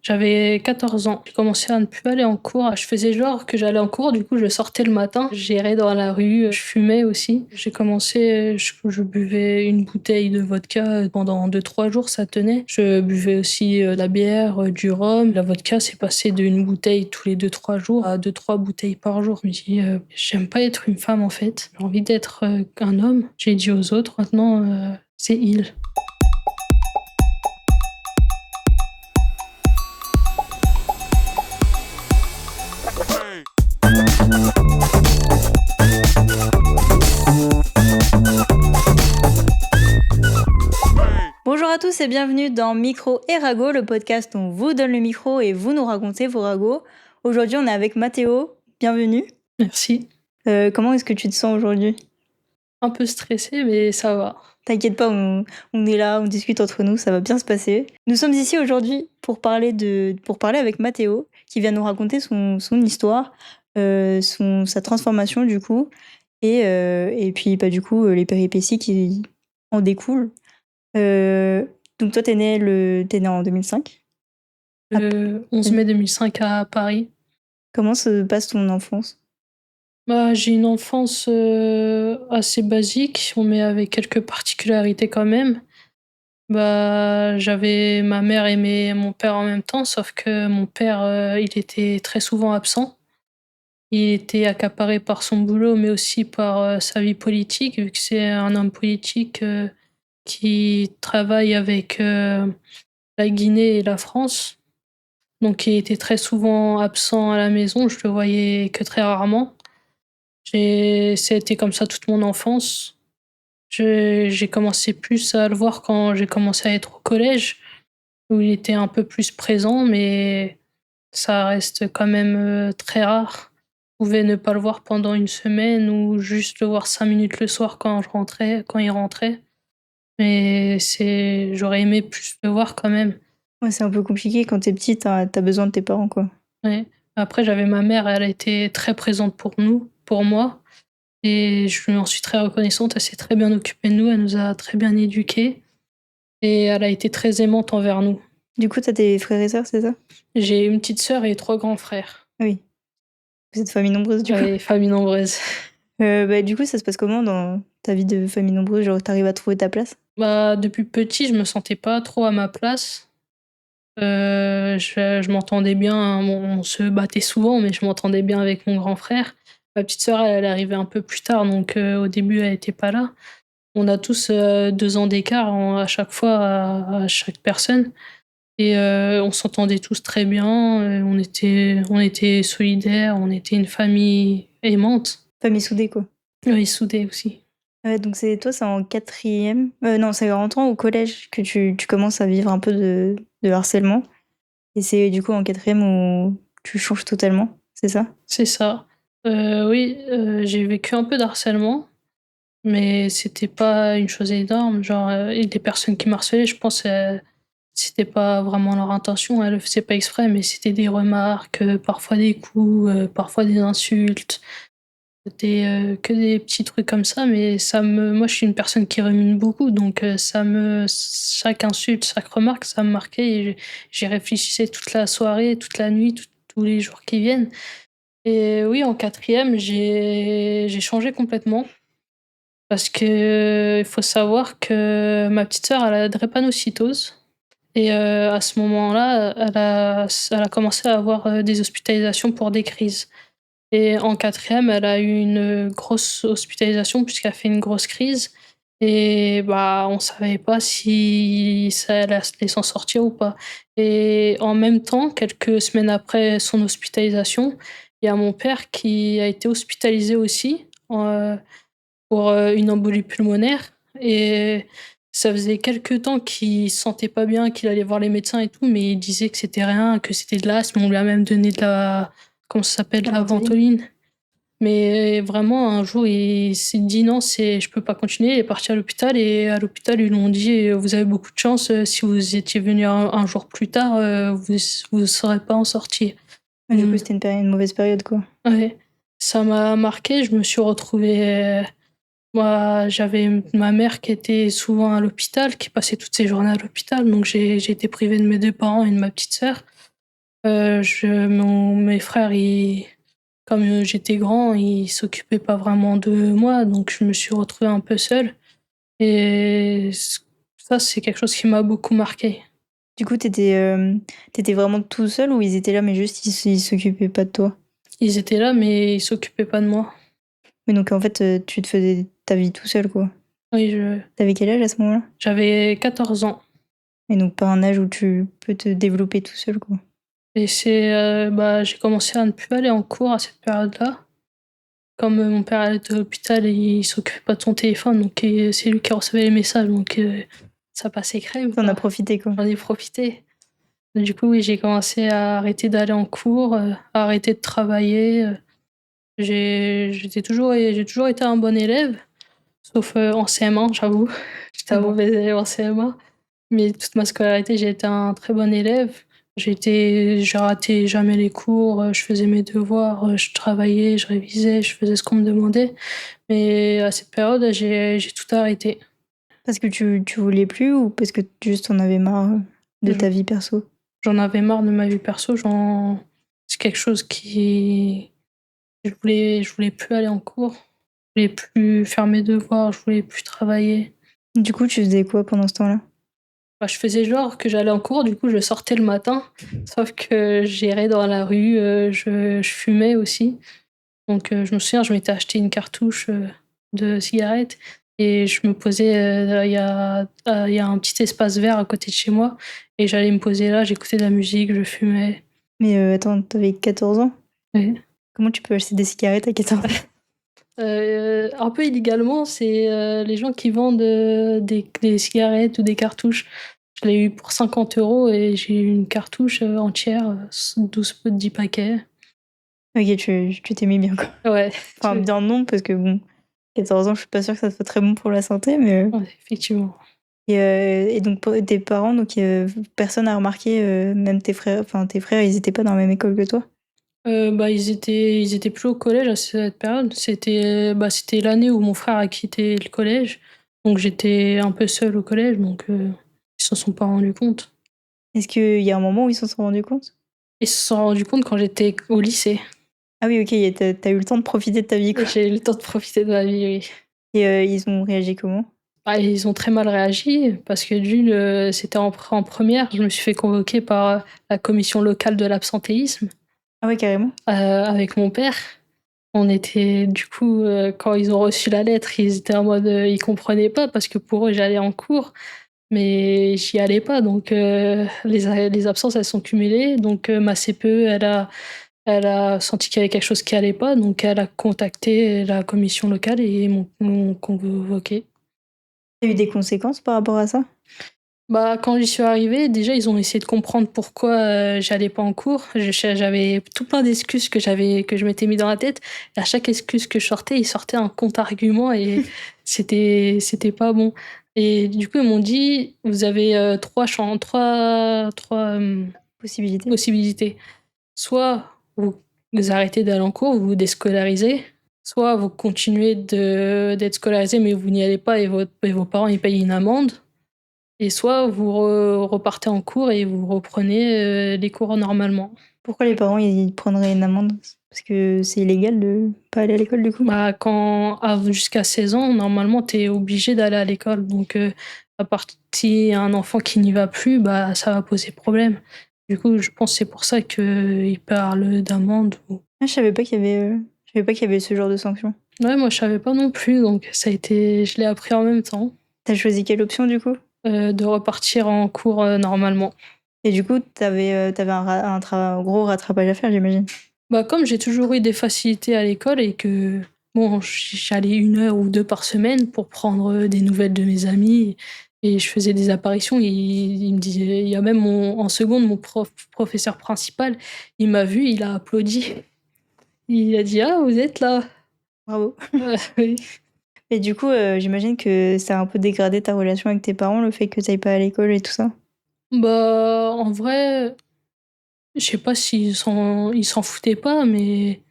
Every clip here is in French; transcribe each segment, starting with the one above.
J'avais 14 ans. J'ai commencé à ne plus aller en cours. Je faisais genre que j'allais en cours, du coup, je sortais le matin, j'errais dans la rue, je fumais aussi. J'ai commencé, je buvais une bouteille de vodka pendant 2-3 jours, ça tenait. Je buvais aussi de la bière, du rhum. La vodka, c'est passé d'une bouteille tous les 2-3 jours à 2-3 bouteilles par jour. Je me dis, j'aime pas être une femme en fait. J'ai envie d'être un homme. J'ai dit aux autres, maintenant, c'est il. Bonjour à tous et bienvenue dans Micro et Rago, le podcast où on vous donne le micro et vous nous racontez vos ragots. Aujourd'hui, on est avec Mathéo. Bienvenue. Merci. Comment est-ce que tu te sens aujourd'hui ? Un peu stressée, mais ça va. T'inquiète pas, on est là, on discute entre nous, ça va bien se passer. Nous sommes ici aujourd'hui pour parler avec Mathéo, qui vient nous raconter son histoire, sa transformation du coup, et puis du coup les péripéties qui en découlent. Donc toi, t'es né en 2005. Le 11 mai 2005 à Paris. Comment se passe ton enfance ? J'ai une enfance assez basique, mais avec quelques particularités quand même. J'avais ma mère et mon père en même temps, sauf que mon père, il était très souvent absent. Il était accaparé par son boulot, mais aussi par sa vie politique, vu que c'est un homme politique qui travaille avec la Guinée et la France. Donc il était très souvent absent à la maison, je le voyais que très rarement. Ça a été comme ça toute mon enfance. J'ai commencé plus à le voir quand j'ai commencé à être au collège, où il était un peu plus présent, mais ça reste quand même très rare. Je pouvais ne pas le voir pendant une semaine ou juste le voir 5 minutes le soir quand il rentrait. Mais j'aurais aimé plus le voir quand même. Ouais, c'est un peu compliqué quand t'es petit, t'as besoin de tes parents, quoi. Ouais. Après, j'avais ma mère, elle a été très présente pour moi. Et je lui en suis très reconnaissante. Elle s'est très bien occupée de nous, elle nous a très bien éduqués. Et elle a été très aimante envers nous. Du coup, t'as des frères et sœurs, c'est ça ? J'ai une petite sœur et 3 grands frères. Oui. Vous êtes famille nombreuse, du coup. Ouais, famille nombreuse. Du coup, ça se passe comment dans ta vie de famille nombreuse ? Genre, t'arrives à trouver ta place ? Depuis petit, je me sentais pas trop à ma place. Je m'entendais bien, hein, on se battait souvent, mais je m'entendais bien avec mon grand frère. Ma petite sœur, elle est arrivée un peu plus tard, donc au début, elle était pas là. On a tous 2 ans d'écart à chaque fois à chaque personne. Et on s'entendait tous très bien, on était solidaires, on était une famille aimante. Famille soudée, quoi. Oui, soudée aussi. Donc c'est en 4e. Non, c'est en rentrant au collège que tu commences à vivre un peu de harcèlement. Et c'est du coup en 4e où tu changes totalement, c'est ça ? C'est ça. Oui, j'ai vécu un peu d'harcèlement, mais c'était pas une chose énorme. Genre, et les personnes qui m'harcelaient, je pense, c'était pas vraiment leur intention, elles le faisaient pas exprès, mais c'était des remarques, parfois des coups, parfois des insultes. C'était que des petits trucs comme ça, mais moi je suis une personne qui rumine beaucoup, donc chaque insulte, chaque remarque, ça me marquait et j'y réfléchissais toute la soirée, toute la nuit, tous les jours qui viennent. Et oui, en 4e, j'ai changé complètement parce que il faut savoir que ma petite sœur, elle a la drépanocytose et à ce moment-là, elle a commencé à avoir des hospitalisations pour des crises. Et en 4e, elle a eu une grosse hospitalisation puisqu'elle a fait une grosse crise et on savait pas si ça allait s'en sortir ou pas. Et en même temps, quelques semaines après son hospitalisation, il y a mon père qui a été hospitalisé aussi, pour, une embolie pulmonaire et ça faisait quelque temps qu'il se sentait pas bien, qu'il allait voir les médecins et tout, mais il disait que c'était rien, que c'était de l'asthme. On lui a même donné de la comment ça s'appelle? De la Ventoline. Mais vraiment, un jour, il s'est dit: «Non, je peux pas continuer». Il est parti à l'hôpital et à l'hôpital, ils lui ont dit: «Vous avez beaucoup de chance, si vous étiez venu un jour plus tard, vous saurez pas en sortir». Du coup, c'était une mauvaise période, quoi. Ouais, ça m'a marquée. Je me suis retrouvée, moi, j'avais ma mère qui était souvent à l'hôpital, qui passait toutes ses journées à l'hôpital, donc j'ai été privée de mes 2 parents et de ma petite sœur. Mes frères, comme j'étais grand, ils s'occupaient pas vraiment de moi, donc je me suis retrouvée un peu seule. Et ça, c'est quelque chose qui m'a beaucoup marqué. Du coup, t'étais vraiment tout seul ou ils étaient là, mais juste ils s'occupaient pas de toi? Ils étaient là, mais ils s'occupaient pas de moi. Mais donc en fait, tu te faisais ta vie tout seul, quoi. Oui, T'avais quel âge à ce moment-là? j'avais 14 ans. Et donc pas un âge où tu peux te développer tout seul, quoi. Et j'ai commencé à ne plus aller en cours à cette période-là. Comme mon père était à l'hôpital et il s'occupait pas de son téléphone, donc c'est lui qui recevait les messages, donc ça passait crème, T'en as quoi. profité, quoi. J'en ai profité. Du coup, oui, j'ai commencé à arrêter d'aller en cours, à arrêter de travailler. J'ai toujours été un bon élève, sauf en CM1, j'avoue. J'étais Ah un bon? mauvais élève en CM1, mais toute ma scolarité, j'ai été un très bon élève. J'ai raté jamais les cours, je faisais mes devoirs, je travaillais, je révisais, je faisais ce qu'on me demandait. Mais à cette période, j'ai tout arrêté. Parce que tu voulais plus ou parce que juste t'en avais marre de Je ta vie perso? J'en avais marre de ma vie perso, c'est quelque chose qui je voulais plus aller en cours, je voulais plus faire mes devoirs, je voulais plus travailler. Du coup, tu faisais quoi pendant ce temps-là? Bah, je faisais genre que j'allais en cours, du coup je sortais le matin, sauf que j'irais dans la rue, je fumais aussi. Donc je me souviens, je m'étais acheté une cartouche, de cigarettes et je me posais, il y a un petit espace vert à côté de chez moi et j'allais me poser là, j'écoutais de la musique, je fumais. Mais attends, t'avais 14 ans? Ouais. Comment tu peux acheter des cigarettes à 14 ans? Un peu illégalement, c'est, les gens qui vendent, des cigarettes ou des cartouches. Je l'ai eu pour 50 € et j'ai eu une cartouche, entière, 12 10 paquets. OK, tu t'es mis bien, quoi. Ouais, Enfin, tu bien non, parce que bon, 14 ans, je suis pas sûre que ça soit très bon pour la santé, mais ouais, effectivement. et donc pour tes parents, donc personne n'a remarqué, même tes frères, ils étaient pas dans la même école que toi? Ils étaient plus au collège à cette période. C'était l'année où mon frère a quitté le collège, donc j'étais un peu seule au collège, donc ils s'en sont pas rendus compte. Est-ce qu'il y a un moment où ils s'en sont rendus compte? Ils se sont rendus compte quand j'étais au lycée. Ah oui, OK, et tu eu le temps de profiter de ta vie, quoi. J'ai eu le temps de profiter de ma vie, oui. Et ils ont réagi comment? Ah, ils ont très mal réagi parce que c'était en première, je me suis fait convoquer par, la commission locale de l'absentéisme, Ah ouais, carrément? avec mon père. On était du coup, quand ils ont reçu la lettre, ils étaient en mode, ils comprenaient pas parce que pour eux, j'allais en cours, mais j'y allais pas donc les absences, elles sont cumulées donc ma CPE, elle a senti qu'il y avait quelque chose qui allait pas donc elle a contacté la commission locale et ils m'ont convoqué. Tu eu des conséquences par rapport à ça? Bah, quand j'y suis arrivée, déjà, ils ont essayé de comprendre pourquoi, j'allais pas en cours. J'avais tout plein d'excuses que je m'étais mis dans la tête et à chaque excuse que je sortais, ils sortaient un contre-argument et c'était pas bon et du coup, ils m'ont dit: «Vous avez, 3, Possibilité? possibilités. Soit vous arrêtez d'aller en cours, vous vous déscolarisez, soit vous continuez d'être scolarisé mais vous n'y allez pas et vos parents, ils payent une amende». Et soit vous repartez en cours et vous reprenez, les cours normalement. Pourquoi les parents, ils prendraient une amende? Parce que c'est illégal de pas aller à l'école, du coup? Bah, jusqu'à 16 ans, normalement, tu es obligé d'aller à l'école donc à partir un enfant qui n'y va plus, bah, ça va poser problème. Du coup, je pense que c'est pour ça qu'ils parlent d'amende ou Ah, je savais pas qu'il y avait ce genre de sanction. ouais, moi, je savais pas non plus donc je l'ai appris en même temps, T'as choisi quelle option, du coup? de repartir en cours, normalement. Et du coup, t'avais un gros rattrapage à faire, j'imagine? Bah, comme j'ai toujours eu des facilités à l'école et que, bon, j'allais 1 heure ou 2 par semaine pour prendre, des nouvelles de mes amis et je faisais des apparitions. Il me disait il y a même en seconde, mon professeur principal, il m'a vu, il a applaudi. Il a dit: «Ah, vous êtes là!» Bravo. Oui. Et du coup, j'imagine que ça a un peu dégradé ta relation avec tes parents, le fait que tu pas à l'école et tout ça? Bah, en vrai, je sais pas ils s'en foutaient pas, mais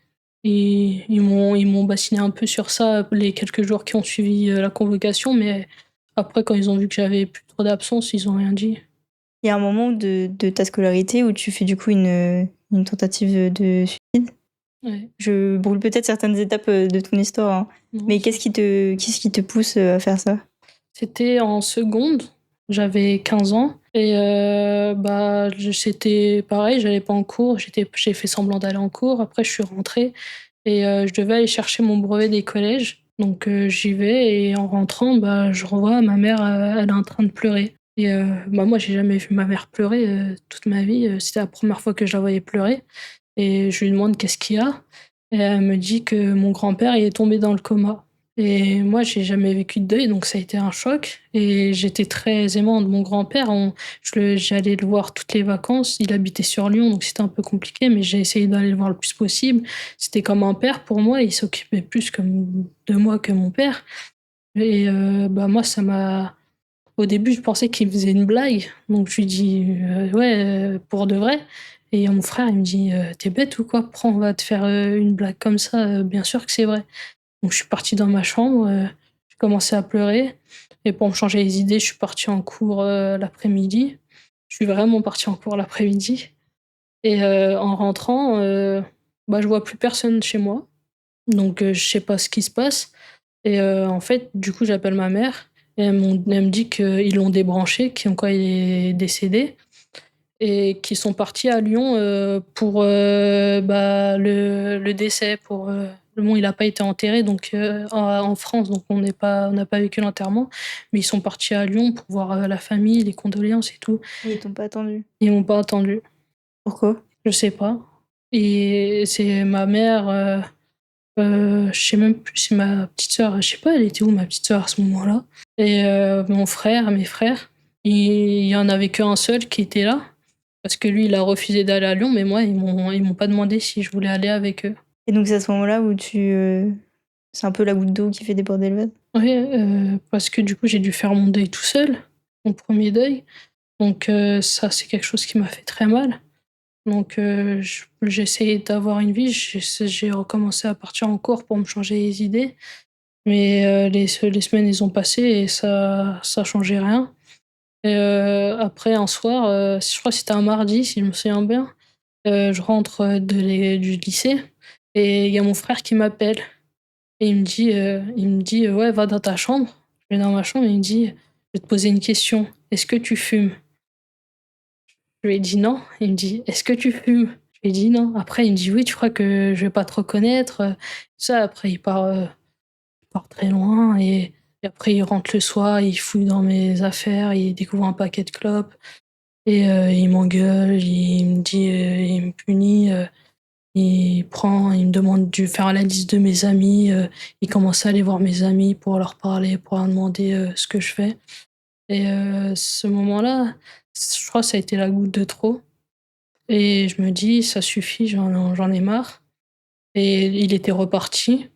ils m'ont bassiné un peu sur ça les quelques jours qui ont suivi, la convocation, mais après quand ils ont vu que j'avais plus trop d'absence, ils ont rien dit. Il y a un moment de ta scolarité où tu fais du coup une tentative de suicide. Ouais, Je brûle peut-être certaines étapes de ton histoire, hein. non, Mais qu'est-ce qui te pousse à faire ça? c'était en seconde, j'avais 15 ans et bah, c'était pareil, j'allais pas en cours, j'ai fait semblant d'aller en cours. Après, je suis rentrée et je devais aller chercher mon brevet des collèges. Donc j'y vais et en rentrant, bah, je revois ma mère, elle est en train de pleurer et bah, moi, j'ai jamais vu ma mère pleurer, toute ma vie, c'était la première fois que je la voyais pleurer et je lui demande: «Qu'est-ce qu'il y a?» et elle me dit que mon grand-père, il est tombé dans le coma. Et moi, j'ai jamais vécu de deuil, donc ça a été un choc et j'étais très aimante de mon grand-père. J'allais le voir toutes les vacances. Il habitait sur Lyon, donc c'était un peu compliqué, mais j'ai essayé d'aller le voir le plus possible. C'était comme un père pour moi, il s'occupait plus comme de moi que mon père et bah, moi, ça m'a au début, je pensais qu'il me faisait une blague, donc je lui dis: «Ouais, pour de vrai?» et mon frère, il me dit: «Tu bête ou quoi? Pourquoi on va te faire, une blague comme ça? Bien sûr que c'est vrai». Donc je suis partie dans ma chambre, j'ai commencé à pleurer et pour me changer les idées, je suis partie en cours, l'après-midi. Je suis vraiment partie en cours l'après-midi et en rentrant, bah, je vois plus personne chez moi, donc je sais pas ce qui se passe et en fait, du coup, j'appelle ma mère et elle me dit qu'ils l'ont débranché, comme quoi il est décédé et qu'ils sont partis à Lyon, pour, bah, le décès, pour, bon, il a pas été enterré donc en France, donc on n'a pas vécu l'enterrement, mais ils sont partis à Lyon pour voir, la famille, les condoléances et tout. Et ils t'ont pas attendu. Ils m'ont pas attendu, Pourquoi? je sais pas et c'est ma mère, je sais même plus si ma petite sœur, je sais pas, elle était où ma petite sœur à ce moment-là et mon frère, mes frères, il y en avait qu'un seul qui était là parce que lui, il a refusé d'aller à Lyon, mais moi, ils m'ont pas demandé si je voulais aller avec eux. Et donc c'est à ce moment-là où c'est un peu la goutte d'eau qui fait déborder le vase? Ouais, parce que du coup, j'ai dû faire mon deuil tout seul, mon premier deuil. Donc ça, c'est quelque chose qui m'a fait très mal. Donc j'ai essayé d'avoir une vie, j'ai recommencé à partir en cours pour me changer les idées, mais les semaines, ils ont passé et ça changeait rien. Et après un soir, je crois que c'était un mardi, si je me souviens bien, je rentre, du lycée et il y a mon frère qui m'appelle et il me dit: «Ouais, va dans ta chambre». Je vais dans ma chambre et il me dit: «Je vais te poser une question. Est-ce que tu fumes?» Je lui ai dit: «Non». Il me dit: «Est-ce que tu fumes?» Je lui ai dit: «Non». Après il me dit: «Oui, tu crois que je vais pas te reconnaître?» Ça. Après il part très loin et après il rentre le soir, il fouille dans mes affaires, il découvre un paquet de clopes et il m'engueule, il me dit, il me punit, il me demande de faire la liste de mes amis, il commence à aller voir mes amis pour leur parler, pour leur demander, ce que je fais et ce moment-là, je crois que ça a été la goutte de trop et je me dis: «Ça suffit, j'en ai marre» et il était reparti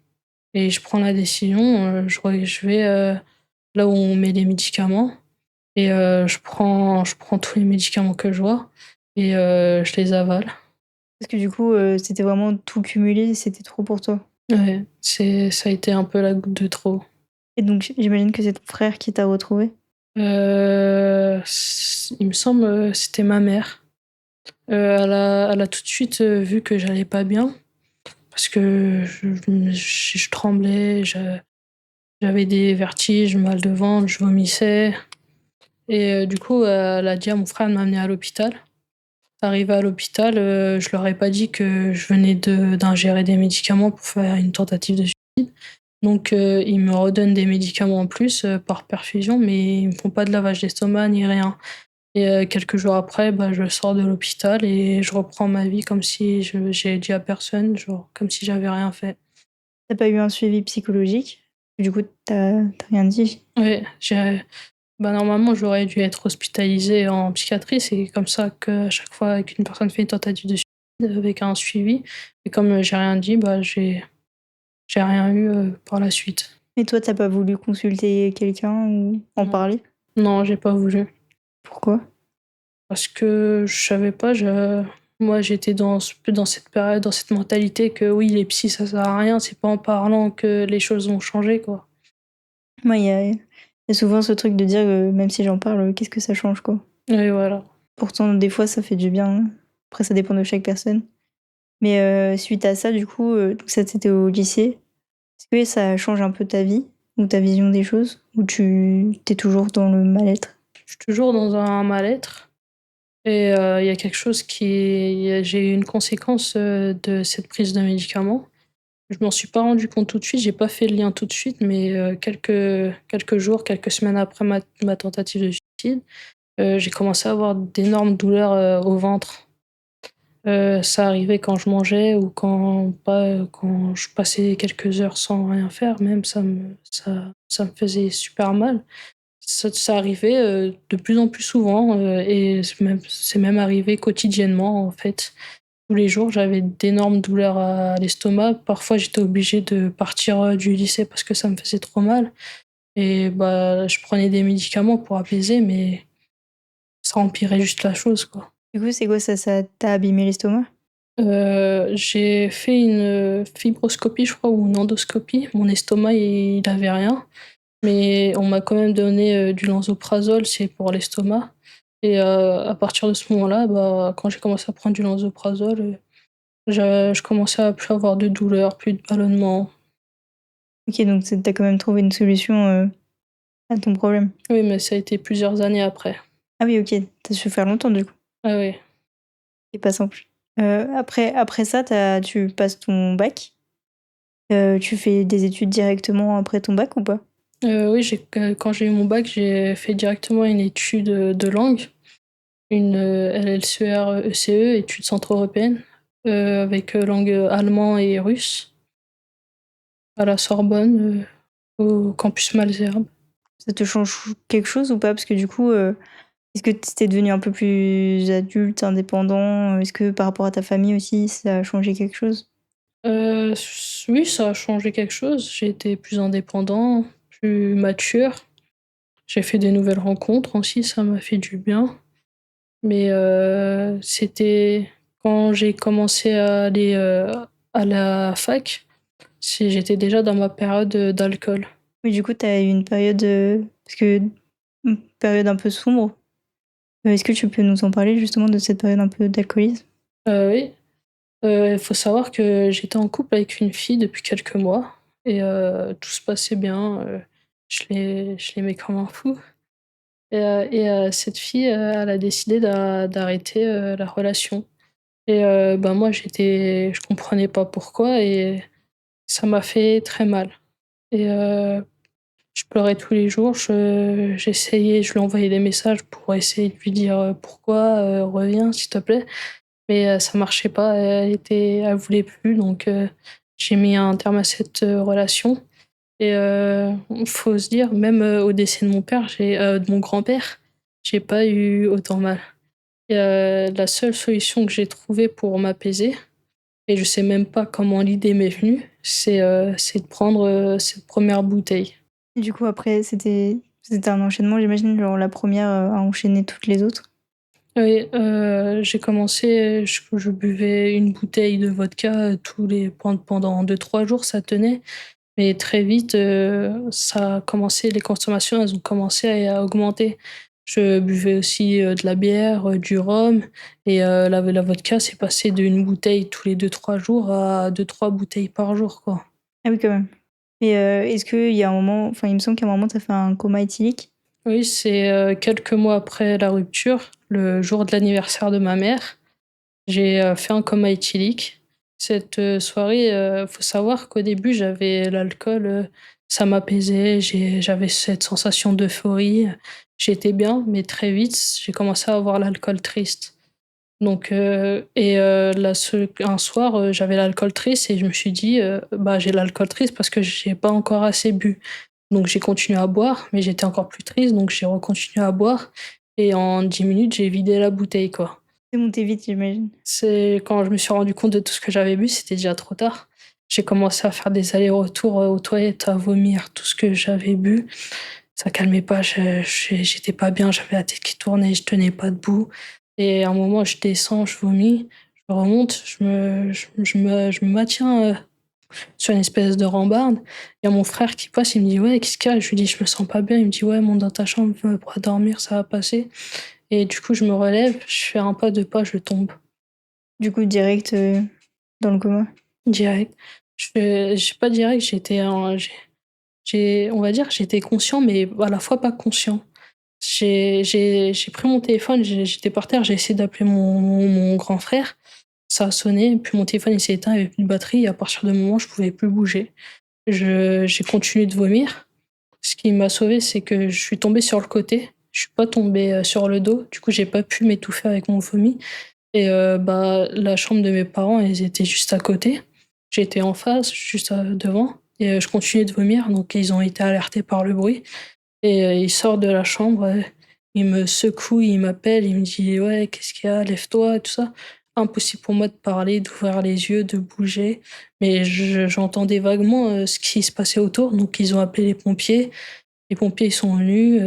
et je prends la décision, je vais, là où on met les médicaments et je prends tous les médicaments que je vois et je les avale. Parce que du coup, c'était vraiment tout cumulé, c'était trop pour toi? Ouais, ça a été un peu la goutte de trop. Et donc j'imagine que c'est ton frère qui t'a retrouvé. Il me semble, c'était ma mère. Elle a tout de suite, vu que j'allais pas bien parce que je tremblais, j'avais des vertiges, mal de ventre, je vomissais et du coup, elle a dit à mon frère de m'amener à l'hôpital. Arrivée à l'hôpital, je leur ai pas dit que je venais d'ingérer des médicaments pour faire une tentative de suicide. Donc ils me redonnent des médicaments en plus, par perfusion, mais ils me font pas de lavage d'estomac ni rien et quelques jours après, bah, je sors de l'hôpital et je reprends ma vie comme si j'ai dit à personne, genre comme si j'avais rien fait. T'as pas eu un suivi psychologique? Du coup, tu rien dit? Ouais, bah, normalement, j'aurais dû être hospitalisée en psychiatrie. C'est comme ça qu'à chaque fois qu'une personne fait une tentative de suicide avec un suivi et comme, j'ai rien dit, bah, j'ai rien eu, par la suite. Et toi, t'as pas voulu consulter quelqu'un ou en Non. parler? Non, j'ai pas voulu Pourquoi? parce que je savais pas, moi, j'étais dans cette période, dans cette mentalité que oui, les psys, ça sert à rien, c'est pas en parlant que les choses vont changer, quoi. Moi, il y a souvent ce truc de dire, même si j'en parle, qu'est-ce que ça change, quoi? Et voilà. Pourtant, des fois, ça fait du bien, hein. Après, ça dépend de chaque personne. Mais suite à ça, du coup, donc ça, c'était au lycée. Est-ce que ça change un peu ta vie ou ta vision des choses? Ou tu es toujours dans le mal-être? Je suis toujours dans un mal-être et il y a quelque chose j'ai eu une conséquence, de cette prise de médicaments. Je m'en suis pas rendu compte tout de suite, j'ai pas fait le lien tout de suite, mais quelques jours, quelques semaines après ma tentative de suicide, j'ai commencé à avoir d'énormes douleurs, au ventre. Ça arrivait quand je mangeais ou quand je passais quelques heures sans rien faire même, ça me faisait super mal. Ça arrivait, de plus en plus souvent, et c'est même arrivé quotidiennement, en fait. Tous les jours, j'avais d'énormes douleurs à l'estomac. Parfois, j'étais obligée de partir, du lycée parce que ça me faisait trop mal et bah, je prenais des médicaments pour apaiser, mais ça empirait juste la chose, quoi. Du coup, c'est quoi ça? Ça t'a abîmé l'estomac? J'ai fait une, fibroscopie, je crois, ou une endoscopie. Mon estomac, il avait rien, mais on m'a quand même donné, du lansoprazole, c'est pour l'estomac et à partir de ce moment-là, bah, quand j'ai commencé à prendre du lansoprazole, je commençais à plus avoir de douleurs, plus de ballonnements. OK, donc tu quand même trouvé une solution, à ton problème? Oui, mais ça a été plusieurs années après. Ah oui, OK, tu as souffert longtemps, du coup. Ah oui. C'est pas simple. Après ça, tu passes ton bac. Tu fais des études directement après ton bac ou pas? Oui, quand j'ai eu mon bac, j'ai fait directement une étude, de langue, une, LLCR-ECE, études centre-européennes, avec, langue, allemand et russe, à la Sorbonne, au campus Malesherbes. Ça te change quelque chose ou pas? Parce que du coup, est-ce que tu devenu un peu plus adulte, indépendant? Est-ce que par rapport à ta famille aussi, ça a changé quelque chose? Oui, ça a changé quelque chose. J'ai été plus indépendant, plus mature. J'ai fait des nouvelles rencontres aussi, ça m'a fait du bien. Mais c'était quand j'ai commencé à aller, à la fac, j'étais déjà dans ma période, d'alcool. Oui, du coup, tu as eu une période, parce que une période un peu sombre. Est-ce que tu peux nous en parler justement de cette période un peu d'alcoolisme? Oui, il faut savoir que j'étais en couple avec une fille depuis quelques mois et tout se passait bien, je l'aimais comme un fou et cette fille, elle a décidé d'arrêter, la relation et bah, moi je comprenais pas pourquoi et ça m'a fait très mal et je pleurais tous les jours, je lui envoyais des messages pour essayer de lui dire, «Pourquoi, reviens s'il te plaît», mais ça marchait pas, elle voulait plus donc j'ai mis un terme à cette, relation et faut se dire même, au décès de mon père, de mon grand-père, j'ai pas eu autant mal et la seule solution que j'ai trouvée pour m'apaiser et je sais même pas comment l'idée m'est venue, c'est de prendre, cette première bouteille. Et du coup, après, c'était un enchaînement, j'imagine, genre la première re a enchaîné toutes les autres? Oui, j'ai commencé, je buvais une bouteille de vodka, pendant 2 3 jours, ça tenait. Mais très vite, ça a commencé les consommations, elles ont commencé à augmenter. Je buvais aussi, de la bière, du rhum et la vodka, c'est passé d'une bouteille tous les 2 3 jours à 2 3 bouteilles par jour, quoi. Ah oui, quand même. Et est-ce qu'il y a un moment, enfin, il me semble qu'à un moment, tu as fait un coma éthylique? Oui, c'est, quelques mois après la rupture, le jour de l'anniversaire de ma mère. J'ai, fait un coma éthylique. Cette, soirée, faut savoir qu'au début, j'avais l'alcool, ça m'apaisait, j'avais cette sensation d'euphorie, j'étais bien, mais très vite, j'ai commencé à avoir l'alcool triste. Donc un soir, j'avais l'alcool triste et je me suis dit, «Bah, j'ai l'alcool triste parce que j'ai pas encore assez bu». Donc j'ai continué à boire, mais j'étais encore plus triste, donc j'ai recontinué à boire et en 10 minutes, j'ai vidé la bouteille, quoi. C'est monté vite, j'imagine. C'est quand je me suis rendu compte de tout ce que j'avais bu, c'était déjà trop tard. J'ai commencé à faire des allers-retours, aux toilettes, à vomir tout ce que j'avais bu. Ça calmait pas, j'étais pas bien, j'avais la tête qui tournait, je tenais pas debout et à un moment, je descends, je vomis, je remonte, je me maintiens, sur une espèce de rambarde. Il y a mon frère qui passe, il me dit: «Ouais, qu'est-ce qu'il y a?» Je lui dis: «Je me sens pas bien». Il me dit: «Ouais, monte dans ta chambre, pour dormir, ça va passer». Et du coup, je me relève, je fais un pas, 2 pas, je tombe Du coup, direct, dans le coma? direct. J'ai pas direct, on va dire, j'étais conscient, mais à la fois pas conscient. J'ai pris mon téléphone, j'étais par terre, j'ai essayé d'appeler mon grand frère. Ça a sonné, puis mon téléphone il s'est éteint, il y avait plus de batterie et à partir de moment, je pouvais plus bouger. J'ai continué de vomir. Ce qui m'a sauvée, c'est que je suis tombée sur le côté. Je suis pas tombée, sur le dos. Du coup, j'ai pas pu m'étouffer avec mon vomi et bah, la chambre de mes parents, elles étaient juste à côté. J'étais en face, juste, devant et je continuais de vomir, donc ils ont été alertés par le bruit et il sort de la chambre, il me secoue, il m'appelle, il me dit: «Ouais, qu'est-ce qu'il y a? Lève-toi» et tout ça. Impossible pour moi de parler, d'ouvrir les yeux, de bouger, mais j'entendais vaguement, ce qui se passait autour, donc ils ont appelé les pompiers. Les pompiers, ils sont venus,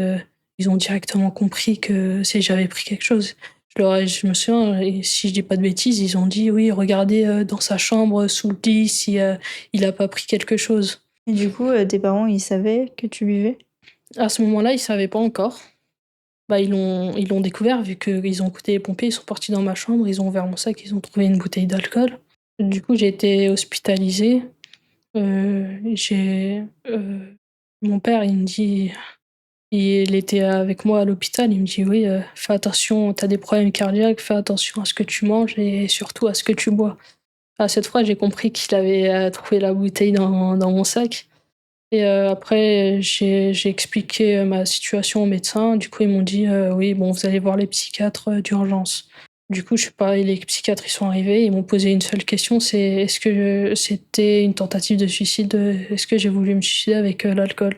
ils ont directement compris que j'avais pris quelque chose. Je me souviens et si je dis pas de bêtises, ils ont dit: «Oui, regardez, dans sa chambre, sous le lit si, il a pas pris quelque chose». Et du coup, tes parents, ils savaient que tu buvais? À ce moment-là, ils savaient pas encore. Bah, ils l'ont découvert vu qu'ils ont écouté les pompiers, ils sont partis dans ma chambre, ils ont ouvert mon sac, ils ont trouvé une bouteille d'alcool. Du coup, j'ai été hospitalisée, mon père, il me dit il était avec moi à l'hôpital, il me dit: «Oui, fais attention, tu as des problèmes cardiaques, fais attention à ce que tu manges et surtout à ce que tu bois». À cette fois, j'ai compris qu'il avait, trouvé la bouteille dans mon sac et après j'ai expliqué, ma situation au médecin. Du coup, ils m'ont dit: «Oui, bon, vous allez voir les psychiatres, d'urgence». Du coup, je suis pas les psychiatres, ils sont arrivés, ils m'ont posé une seule question, c'est: «Est-ce que c'était une tentative de suicide, est-ce que j'ai voulu me suicider avec, l'alcool?»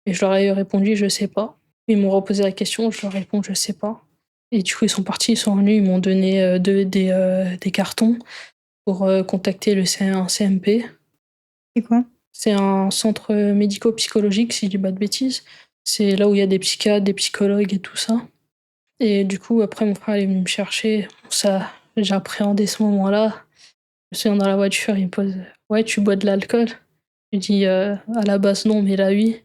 Et je leur ai répondu: «Je sais pas». Ils m'ont reposé la question, je leur réponds: «Je sais pas» et du coup, ils sont partis, ils sont revenus, ils m'ont donné, des cartons pour, contacter un CMP. C'est quoi? C'est un centre, médico-psychologique, si je dis pas de bêtises. C'est là où il y a des psychiatres, des psychologues et tout ça et du coup, après mon frère est venu me chercher. Ça j'ai appréhendé ce moment-là. Je me souviens dans la voiture, il me pose: «Ouais, tu bois de l'alcool?» Je lui dis: «À la base non, mais là oui».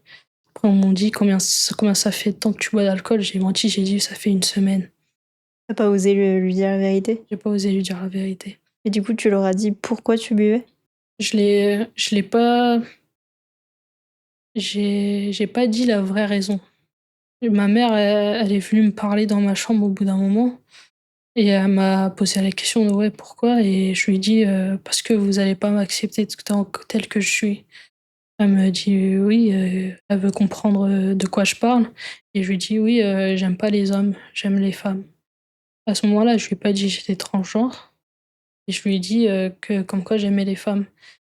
Après on m'ont dit: «Combien ça fait de temps que tu bois de l'alcool?» J'ai menti, j'ai dit: «Ça fait une semaine». Tu pas osé lui dire la vérité? J'ai pas osé lui dire la vérité. Et du coup, tu leur as dit pourquoi tu buvais? Je l'ai pas j'ai pas dit la vraie raison. Ma mère, elle est venue me parler dans ma chambre au bout d'un moment et elle m'a posé la question de: «Ouais, pourquoi?» et je lui ai dit: «Parce que vous allez pas m'accepter tel que je suis». Elle me dit: «Oui», elle veut comprendre, de quoi je parle et je lui dis: «Oui, j'aime pas les hommes, j'aime les femmes». À ce moment-là, je lui ai pas dit j'étais transgenre et je lui ai dit, que comme quoi j'aimais les femmes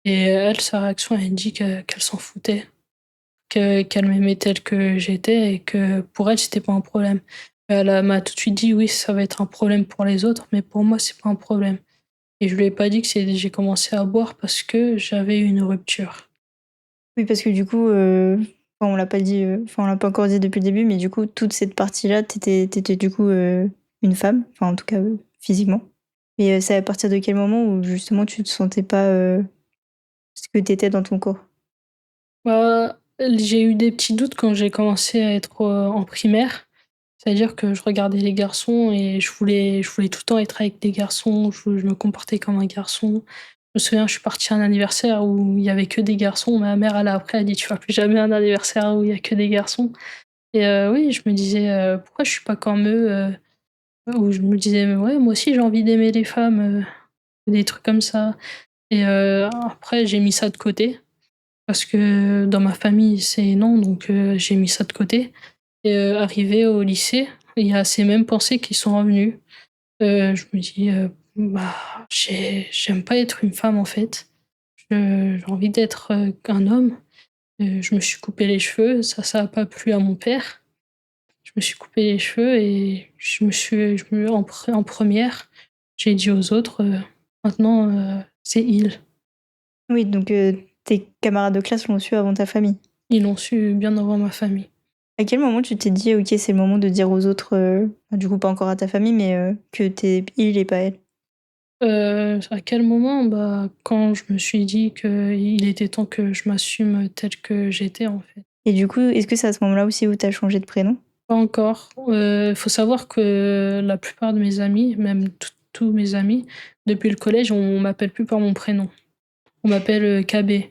et elle, sa réaction, elle dit qu'elle s'en foutait. Qu'elle m'aimait telle que j'étais et que pour elle, c'était pas un problème. M'a tout de suite dit: «Oui, ça va être un problème pour les autres, mais pour moi, c'est pas un problème» et je lui ai pas dit que j'ai commencé à boire parce que j'avais eu une rupture. Oui, parce que du coup, enfin, on l'a pas dit, enfin, on l'a pas encore dit depuis le début, mais du coup, toute cette partie-là, tu étais du coup, une femme, enfin, en tout cas, physiquement. Et c'est à partir de quel moment où justement tu te sentais pas, ce que tu étais dans ton corps? Bah, j'ai eu des petits doutes quand j'ai commencé à être, en primaire. C'est-à-dire que je regardais les garçons et je voulais tout le temps être avec des garçons, je me comportais comme un garçon. Je me souviens, je suis partie à un anniversaire où il y avait que des garçons. Ma mère, elle a après, elle a dit: «Tu vas plus jamais à un anniversaire où il y a que des garçons» et oui, je me disais, «Pourquoi je suis pas comme eux?» Où je me disais: «Ouais, moi aussi j'ai envie d'aimer les femmes», des trucs comme ça et après j'ai mis ça de côté parce que dans ma famille, c'est non, donc j'ai mis ça de côté et arrivée au lycée, il y a ces mêmes pensées qui sont revenues. Je me dis, «Bah, j'aime pas être une femme, en fait. J'ai envie d'être, un homme». Je me suis coupé les cheveux, ça a pas plu à mon père. Je me suis coupé les cheveux et je me en première, j'ai dit aux autres, «Maintenant, c'est il». Oui, donc tes camarades de classe l'ont su avant ta famille. Ils l'ont su bien avant ma famille. À quel moment tu t'es dit: «OK, c'est le moment de dire aux autres», bah, du coup pas encore à ta famille, mais que tu es il et pas elle? À quel moment? Bah, quand je me suis dit qu'il était temps que je m'assume telle que j'étais, en fait. Et du coup, est-ce que c'est à ce moment-là aussi où tu as changé de prénom? Pas encore. Faut savoir que la plupart de mes amis, même tous mes amis, depuis le collège, on m'appelle plus par mon prénom. On m'appelle, KB.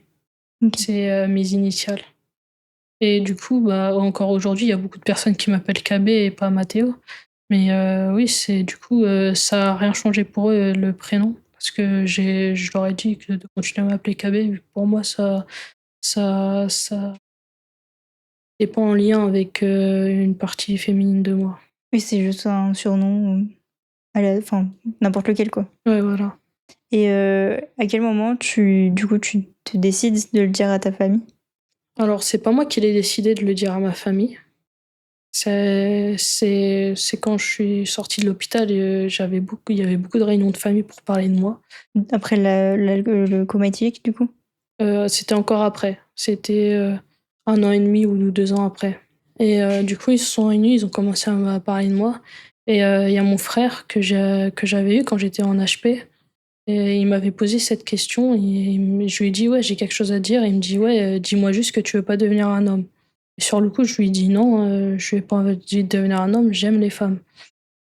OK. C'est, mes initiales. Et du coup, bah, encore aujourd'hui, il y a beaucoup de personnes qui m'appellent KB et pas Mathéo. Mais oui, c'est du coup, ça a rien changé pour eux, le prénom. Parce que je leur ai dit que de continuer à m'appeler KB, vu que pour moi ça est pas en lien avec, une partie féminine de moi. Oui, c'est juste un surnom, à la enfin, n'importe lequel, quoi. Ouais, voilà. Et à quel moment tu te décides de le dire à ta famille? Alors c'est pas moi qui l'ai décidé de le dire à ma famille. C'est quand je suis sortie de l'hôpital et il y avait beaucoup de réunions de famille pour parler de moi. Après le coma éthylique, du coup? C'était encore après. C'était, 1 an et demi ou 2 ans après et du coup, ils se sont réunis, ils ont commencé à me parler de moi et il y a mon frère que j'avais eu quand j'étais en HP et il m'avait posé cette question et je lui ai dit: «Ouais, j'ai quelque chose à te dire» et il me dit: «Ouais, dis-moi juste que tu veux pas devenir un homme». Et sur le coup, je lui ai dit: «Non, je lui ai pas dit de devenir un homme, j'aime les femmes».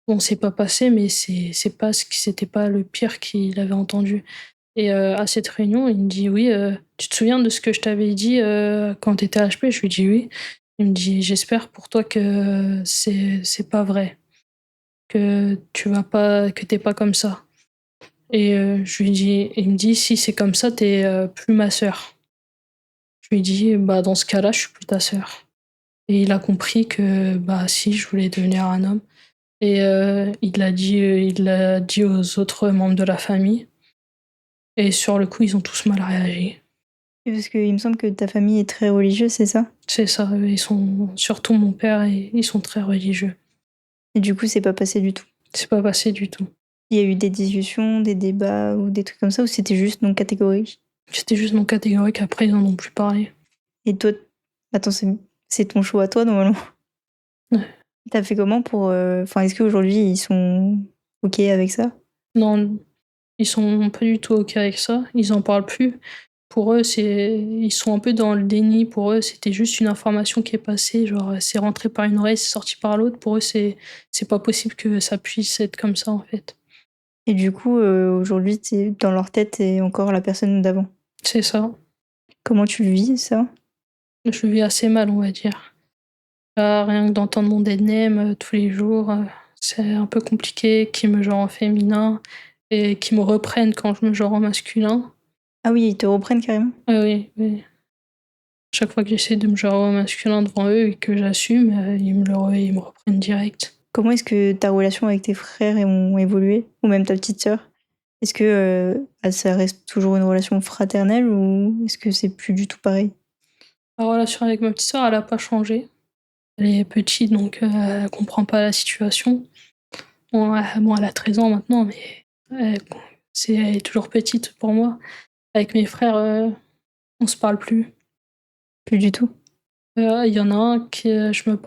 Bon, c'est pas passé, mais c'est pas ce qui c'était pas le pire qu'il avait entendu. Et à cette réunion, il me dit: «Oui, tu te souviens de ce que je t'avais dit, quand tu étais à HP?» Je lui dis: «Oui». Il me dit: «J'espère pour toi que c'est pas vrai, que tu pas comme ça» et je lui dis il me dit: «Si c'est comme ça, tu es, plus ma sœur». Je lui dis: «Bah, dans ce cas-là, je suis plus ta sœur» et il a compris que, bah, si, je voulais devenir un homme et il l'a dit aux autres membres de la famille et sur le coup, ils ont tous mal réagi. Oui, parce qu'il me semble que ta famille est très religieuse, c'est ça? C'est ça, ils sont surtout mon père et ils sont très religieux. Et du coup, c'est pas passé du tout? C'est pas passé du tout. Il y a eu des discussions, des débats ou des trucs comme ça ou c'était juste non catégorique? C'était juste non catégorique, après ils en ont plus parlé. Et toi attends, c'est ton choix à toi normalement. Ouais. Tu as fait comment pour, enfin, est-ce qu'aujourd'hui ils sont OK avec ça? Non, ils sont pas du tout OK avec ça, ils en parlent plus. Pour eux, ils sont un peu dans le déni. Pour eux, c'était juste une information qui est passée, genre, c'est rentré par une oreille, c'est sorti par l'autre. Pour eux, c'est pas possible que ça puisse être comme ça, en fait. Et du coup, aujourd'hui, tu dans leur tête, tu encore la personne d'avant. C'est ça. Comment tu le vis ça? Je le vis assez mal, on va dire. Là, rien que d'entendre mon dead name, tous les jours, c'est un peu compliqué, qu'ils me genrent en féminin et qu'ils me reprennent quand je me genre en masculin. Ah oui, ils te reprennent carrément? Ah oui, oui. Chaque fois que j'essaie de me genrer au masculin devant eux et que j'assume, ils me reprennent direct. Comment est-ce que ta relation avec tes frères ont évolué? Ou même ta petite sœur? Est-ce que, ça reste toujours une relation fraternelle ou est-ce que c'est plus du tout pareil? Ma relation avec ma petite sœur, elle a pas changé. Elle est petite donc elle comprend pas la situation. Bon, elle a 13 ans maintenant, mais elle elle est toujours petite pour moi. Avec mes frères, on se parle plus. Plus du tout? Il y en a un qui, je lui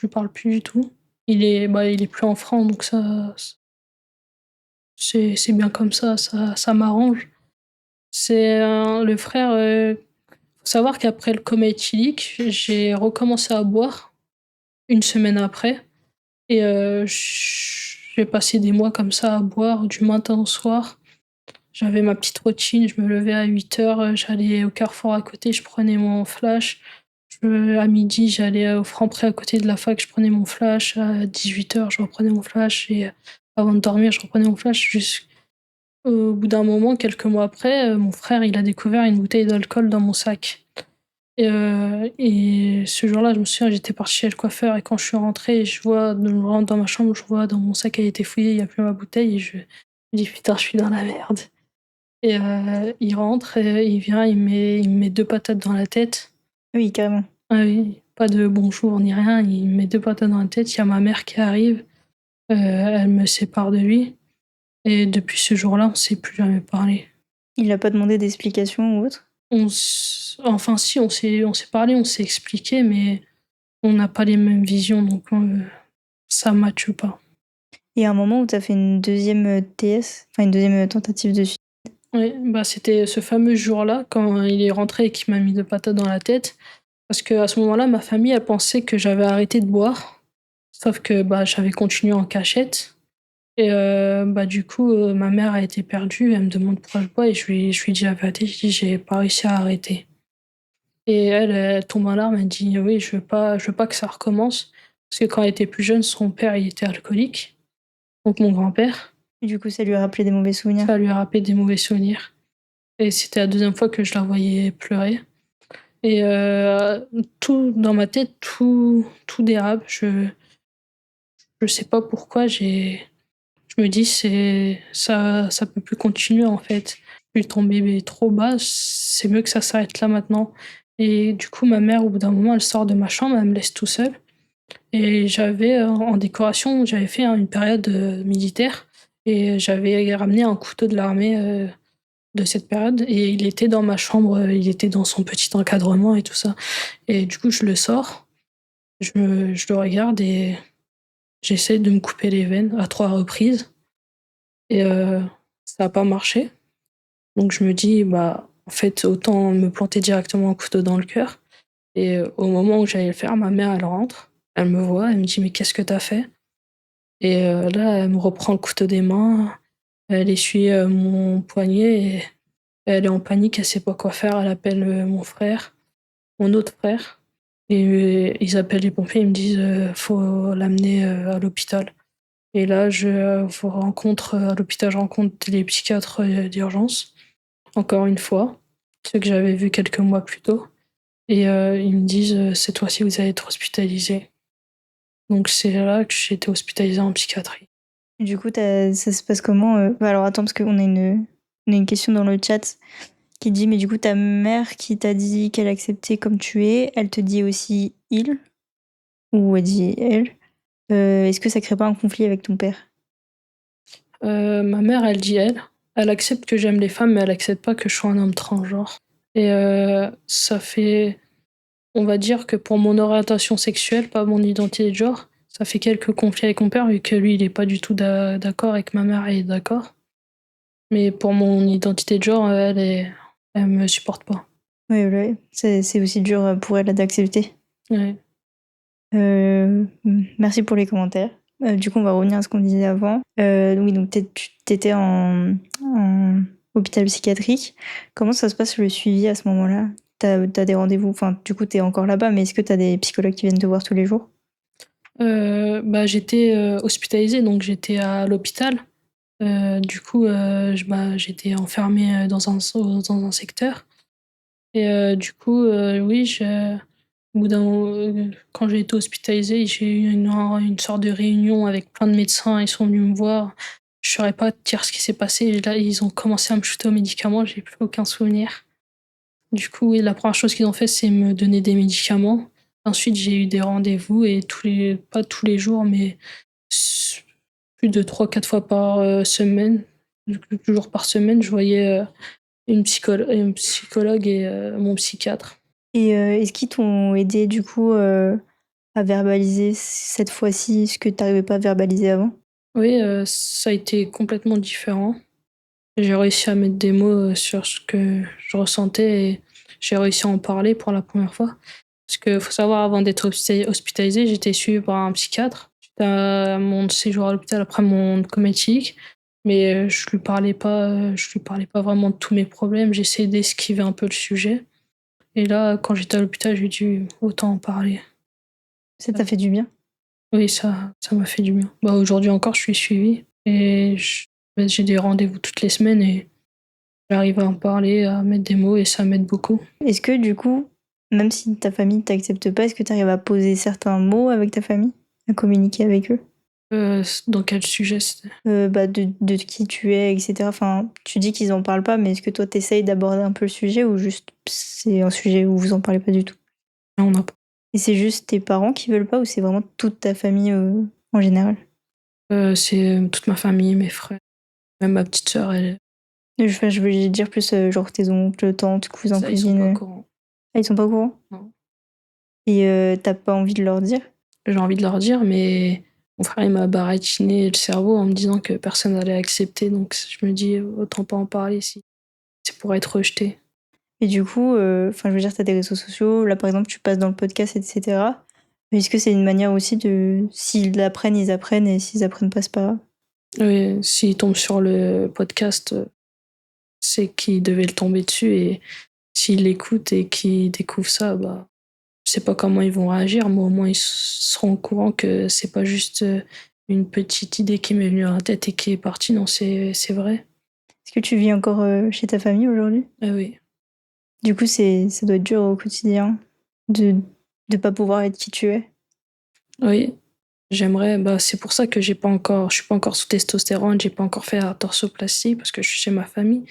parle plus du tout. Il est plus en France donc ça c'est bien comme ça m'arrange. C'est, le frère, faut savoir qu'après le coma éthylique, j'ai recommencé à boire une semaine après et j'ai passé des mois comme ça à boire du matin au soir. J'avais ma petite routine, je me levais à 8h, j'allais au Carrefour à côté, je prenais mon flash. À midi, j'allais au Franprix à côté de la fac, je prenais mon flash. À 18h, je reprenais mon flash et avant de dormir, je reprenais mon flash jusqu'au bout d'un moment, quelques mois après, mon frère, il a découvert une bouteille d'alcool dans mon sac et ce jour-là, je me souviens, j'étais partie chez le coiffeur et quand je suis rentrée, je rentre dans ma chambre, je vois dans mon sac, elle a été fouillée, il y a plus ma bouteille et je me dis: «Putain, je suis dans la merde» et il rentre et il vient, il me met 2 patates dans la tête. Oui, carrément. Ah oui, pas de bonjour ni rien, il me met 2 patates dans la tête, il y a ma mère qui arrive, elle me sépare de lui et depuis ce jour-là, on s'est plus jamais parlé. Il a pas demandé d'explication ou autre? Enfin si, on s'est parlé, on s'est expliqué, mais on n'a pas les mêmes visions donc ça matche pas. Et à un moment où tu as fait une deuxième TS, enfin une deuxième tentative de suicide. Oui, bah, c'était ce fameux jour-là, quand il est rentré et qu'il m'a mis 2 patates dans la tête. Parce qu'à ce moment-là, ma famille, elle pensait que j'avais arrêté de boire. Sauf que, bah, j'avais continué en cachette. Et bah, du coup, ma mère a été perdue. Elle me demande pourquoi je bois et je lui dis la vérité. Je dis: «J'ai pas réussi à arrêter». Et elle tombe en larmes. Elle dit: «Oui, je veux pas que ça recommence». Parce que quand elle était plus jeune, son père, il était alcoolique, donc mon grand-père. Et du coup, ça lui a rappelé des mauvais souvenirs. Ça lui a rappelé des mauvais souvenirs. Et c'était la deuxième fois que je la voyais pleurer. Et tout dans ma tête, tout dérape. Je sais pas pourquoi je me dis: «C'est ça peut plus continuer, en fait. Je suis tombée trop bas, c'est mieux que ça s'arrête là maintenant». Et du coup, ma mère, au bout d'un moment, elle sort de ma chambre, elle me laisse tout seul. Et j'avais, en décoration, j'avais fait, une période, militaire, et j'avais ramené un couteau de l'armée, de cette période, et il était dans ma chambre, il était dans son petit encadrement et tout ça. Et du coup, je le sors, je le regarde et j'essaie de me couper les veines à 3 reprises. Et ça a pas marché. Donc je me dis: «Bah, en fait, autant me planter directement un couteau dans le cœur». Et au moment où j'allais le faire, ma mère, elle rentre, elle me voit, elle me dit: «Mais qu'est-ce que t'as fait?» Et là, elle me reprend le couteau des mains, elle essuie, mon poignet, et elle est en panique, elle sait pas quoi faire. Elle appelle, mon frère, mon autre frère, et ils appellent les pompiers, ils me disent: «Faut l'amener, à l'hôpital». Et là, à l'hôpital, je rencontre les psychiatres, d'urgence, encore une fois, ceux que j'avais vus quelques mois plus tôt. Et ils me disent: «Cette fois-ci, vous allez être hospitalisé». Donc c'est là que j'ai été hospitalisé en psychiatrie. Et du coup, ça se passe comment bah alors attends, parce qu'on a une question dans le chat qui dit: «Mais du coup, ta mère qui t'a dit qu'elle acceptait comme tu es, elle te dit aussi il ou elle dit elle? Est-ce que ça crée pas un conflit avec ton père?» Ma mère, elle dit elle. Elle accepte que j'aime les femmes, mais elle accepte pas que je sois un homme transgenre. Et ça fait, on va dire que pour mon orientation sexuelle, pas mon identité de genre, ça fait quelques conflits avec mon père, vu que lui, il est pas du tout d'accord et que ma mère est d'accord. Mais pour mon identité de genre, elle me supporte pas. Ouais, ouais, c'est aussi dur, pour elle d'accepter. Ouais. Merci pour les commentaires. Du coup, on va revenir à ce qu'on disait avant. Oui, donc tu étais en hôpital psychiatrique. Comment ça se passe le suivi à ce moment-là? T'as des rendez-vous, enfin, du coup, tu es encore là-bas, mais est-ce que tu as des psychologues qui viennent te voir tous les jours? Bah, j'étais, hospitalisée, donc j'étais à l'hôpital. Du coup, j'étais enfermée, dans un secteur. Et du coup, oui, au bout quand j'ai été hospitalisée, j'ai eu une sorte de réunion avec plein de médecins. Ils sont venus me voir. Je saurais pas te dire ce qui s'est passé. Et là, ils ont commencé à me shooter aux médicaments, j'ai plus aucun souvenir. Du coup, oui, la première chose qu'ils ont fait, c'est me donner des médicaments. Ensuite, j'ai eu des rendez-vous, et pas tous les jours, mais s plus de 3-4 fois par, semaine, 2 jours par semaine, je voyais, une psychologue et mon psychiatre. Et est-ce qu'ils t'ont aidé, du coup, à verbaliser cette fois-ci ce que tu n'arrivais pas à verbaliser avant? Oui, ça a été complètement différent. J'ai réussi à mettre des mots, sur ce que je ressentais, et j'ai réussi à en parler pour la première fois. Parce qu'il faut savoir, avant d'être hospitalisée, j'étais suivie par un psychiatre. Suite à mon séjour à l'hôpital après mon coma éthylique, mais je lui parlais pas vraiment de tous mes problèmes. J'essayais d'esquiver un peu le sujet. Et là, quand j'étais à l'hôpital, j'ai dû autant en parler. Ça t'a fait du bien? Oui, ça m'a fait du bien. Bah, aujourd'hui encore, je suis suivie, et j'ai des rendez-vous toutes les semaines, et j'arrive à en parler, à mettre des mots, et ça m'aide beaucoup. Est-ce que du coup, même si ta famille t'accepte pas, est-ce que tu arrives à poser certains mots avec ta famille? À communiquer avec eux? Dans quel sujet c'était? Bah, de qui tu es et cetera. Enfin, tu dis qu'ils en parlent pas, mais est-ce que toi tu d'aborder un peu le sujet ou juste c'est un sujet où vous en parlez pas du tout? On a Et c'est juste tes parents qui veulent pas ou c'est vraiment toute ta famille, en général? C'est, toute ma famille, mes frères, même ma petite sœur, Je voulais dire plus, genre tes oncles, tantes, cousins, ça, ils sont pas au cousines. courant. Ah, ils sont pas au courant? Non. Et tu pas envie de leur dire? J'ai envie de leur dire, mais mon frère, il m'a baratiné le cerveau en me disant que personne n'allait accepter, donc je me dis: «Autant pas en parler si c'est pour être rejeté». Et du coup, enfin, je veux dire, tu as des réseaux sociaux. Là, par exemple, tu passes dans le podcast et cetera. Est-ce que c'est une manière aussi de s'ils apprennent, ils apprennent et s'ils apprennent pas, c'est pas grave? Oui, s'il tombe sur le podcast, c'est qu'il devait le tomber dessus et s'il l'écoute et qu'il découvre ça, bah, je sais pas comment ils vont réagir, mais au moins ils seront au courant que c'est pas juste, une petite idée qui m'est venue à la tête et qui est partie. Non, c'est vrai. Est-ce que tu vis encore, chez ta famille aujourd'hui? Ah oui. Du coup, ça doit être dur au quotidien de pas pouvoir être qui tu es. Oui, j'aimerais, bah, c'est pour ça que je suis pas encore sous testostérone, j'ai pas encore fait la torsoplastie parce que je suis chez ma famille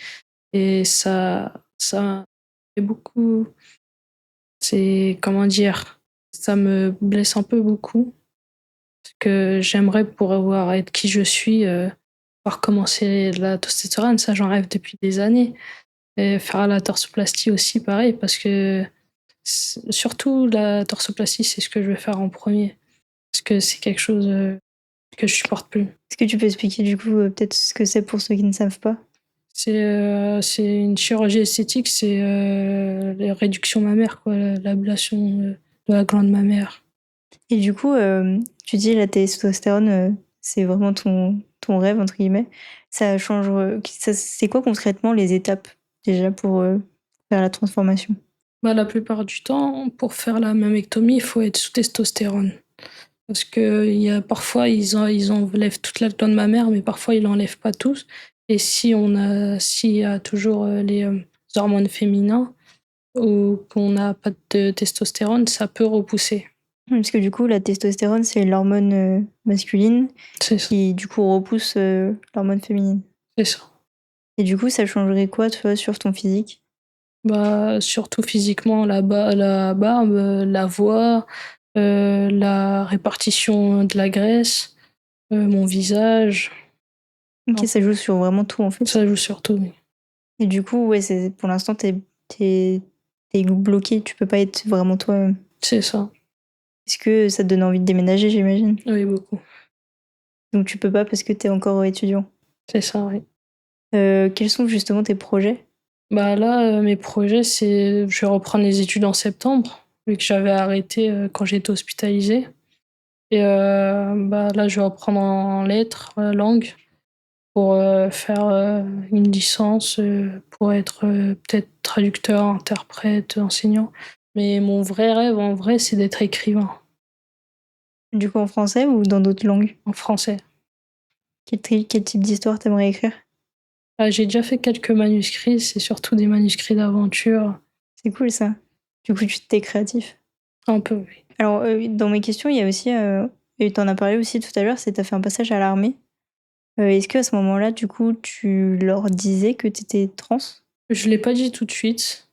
et ça fait beaucoup, c'est comment dire? Ça me blesse un peu beaucoup parce que j'aimerais pour avoir être qui je suis, pouvoir commencer la testostérone, ça j'en rêve depuis des années et faire la torsoplastie aussi pareil parce que surtout la torsoplastie, c'est ce que je vais faire en premier parce que c'est quelque chose, que je supporte plus. Est-ce que tu peux expliquer du coup, peut-être ce que c'est pour ceux qui ne savent pas? C'est une chirurgie esthétique, c'est, la réduction mammaire quoi, l'ablation, de la glande mammaire. Et du coup, tu dis la testostérone, c'est vraiment ton «rêve» entre guillemets. Ça change, ça c'est quoi concrètement les étapes déjà pour, faire la transformation? Bah, la plupart du temps, pour faire la mammectomie, il faut être sous testostérone. Parce qu'il y a parfois, ils enlèvent toute la glande mammaire, mais parfois ils l'enlèvent pas tous et s'il y a toujours, les, hormones féminins ou qu'on n'a pas de testostérone, ça peut repousser. Parce que du coup, la testostérone, c'est l'hormone, masculine C'est ça, qui du coup repousse, l'hormone féminine. c'est ça. Et du coup, ça changerait quoi, toi, sur ton physique? Bah, surtout physiquement, la barbe, la voix, la répartition de la graisse, mon visage. OK, Non, ça joue sur vraiment tout, en fait. ça joue surtout, oui. Et du coup, ouais, c'est pour l'instant, t'es es bloqué, tu peux pas être vraiment toi-même. C'est ça, Est-ce que ça te donne envie de déménager, j'imagine? oui, beaucoup. Donc tu peux pas parce que t'es encore, étudiant. C'est ça, oui. Quels sont justement tes projets? Bah, là, mes projets, c'est je vais reprendre les études en septembre, vu que j'avais arrêté, quand j'étais hospitalisée et bah, là, je vais reprendre en lettres, langues pour, faire, une licence, pour être, peut-être traducteur, interprète, enseignant. Mais mon vrai rêve, en vrai, c'est d'être écrivain Du coup, en français ou dans d'autres langues? en français. Quel type d'histoire t'aimerais écrire? Ah, j'ai déjà fait quelques manuscrits, c'est surtout des manuscrits d'aventure, C'est cool ça. Du coup, tu es créatif. un peu, oui. Alors, dans mes questions, il y a aussi, et tu en as parlé aussi tout à l'heure, c'est tu as fait un passage à l'armée. Est-ce qu'à ce moment-là, du coup, tu leur disais que tu étais trans? Je l'ai pas dit tout de suite.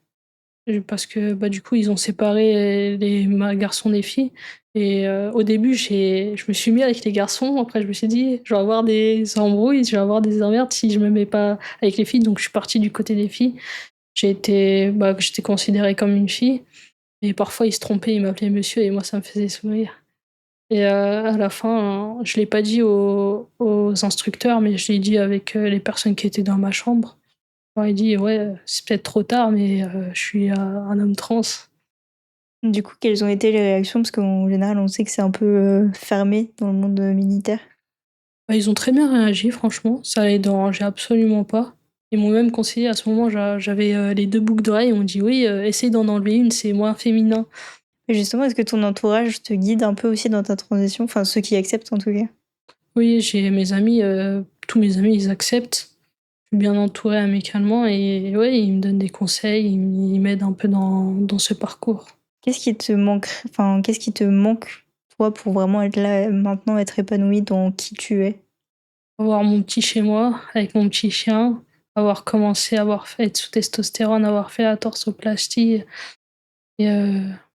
Parce que, bah, du coup, ils ont séparé les garçons des filles et au début, je me suis mis avec les garçons. Après, je me suis dit: «Je vais avoir des embrouilles, je vais avoir des emmerdes si je me mets pas avec les filles», donc je suis partie du côté des filles. J'étais considérée comme une fille et parfois, ils se trompaient, ils m'appelaient monsieur et moi, ça me faisait sourire et à la fin, je l'ai pas dit aux instructeurs, mais je l'ai dit avec, les personnes qui étaient dans ma chambre. Je leur ai dit: «Ouais, c'est peut-être trop tard, mais je suis, un homme trans». Du coup, quelles ont été les réactions? Parce qu'en général, on sait que c'est un peu, fermé dans le monde, militaire. Bah, ils ont très bien réagi franchement, ça les dérangeait absolument pas. Ils m'ont même conseillé à ce moment, j'avais, les 2 boucles d'oreilles, ils m'ont dit: «Oui, essaye d'en enlever une, c'est moins féminin». Et justement, est-ce que ton entourage te guide un peu aussi dans ta transition? Enfin, ceux qui acceptent en tout cas? Oui, j'ai mes amis, tous mes amis, ils acceptent. Je suis bien entourée amicalement et ouais, ils me donnent des conseils, ils m'aident un peu dans ce parcours. Qu'est-ce qui te manque, toi, pour vraiment être là, maintenant, être épanoui dans qui tu es? Avoir mon petit chez moi avec mon petit chien, avoir fait être sous testostérone, avoir fait la torsoplastie et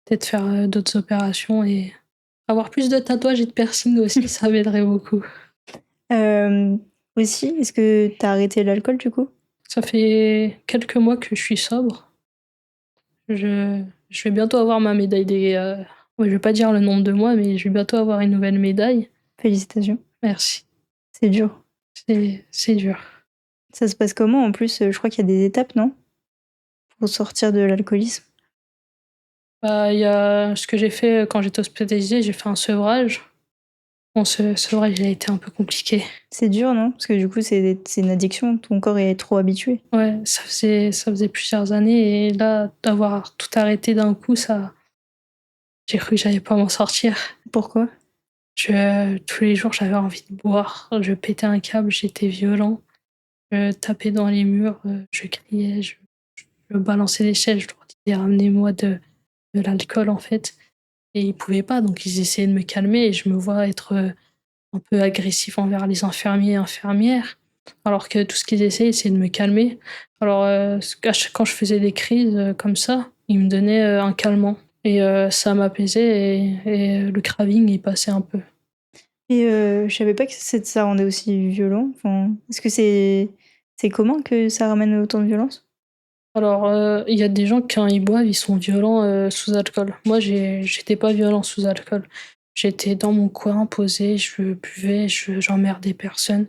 peut-être faire, d'autres opérations et avoir plus de tatouages et de piercings aussi, ça m'aiderait beaucoup. Hem, Aussi, est-ce que tu as arrêté l'alcool, du coup? Ça fait quelques mois que je suis sobre. Je vais bientôt avoir ma médaille des, ouais, je vais pas dire le nombre de mois, mais je vais bientôt avoir une nouvelle médaille. Félicitations. Merci. C'est dur. C'est dur. Ça se passe comment en plus? Je crois qu'il y a des étapes, non? Pour sortir de l'alcoolisme? Bah, il y a ce que j'ai fait, quand j'étais hospitalisée, j'ai fait un sevrage. Bon, ce sevrage, il a été un peu compliqué. C'est dur, non? Parce que du coup, c'est une addiction, ton corps est trop habitué. Ouais, ça faisait plusieurs années et là, d'avoir tout arrêté d'un coup, ça j'ai cru que j'allais pas m'en sortir. Pourquoi? Tous les jours, j'avais envie de boire, je pétais un câble, j'étais violent, je tapais dans les murs, je criais, je balançais des chaises, je leur disais: «Ramenez-moi de l'alcool», en fait, et ils pouvaient pas, donc ils essayaient de me calmer et je me vois être, un peu agressif envers les infirmiers et infirmières, alors que tout ce qu'ils essayaient, c'est de me calmer. Alors, quand je faisais des crises, comme ça, ils me donnaient, un calmant et ça m'apaisait et le craving, il passait un peu. Et je savais pas que ça rendait aussi violent. Enfin, est-ce que c'est commun que ça ramène autant de violence? Alors, il y a des gens quand ils boivent, ils sont violents, sous alcool. Moi, j'étais pas violent sous alcool. J'étais dans mon coin, posé, je buvais, j'emmerdais personne,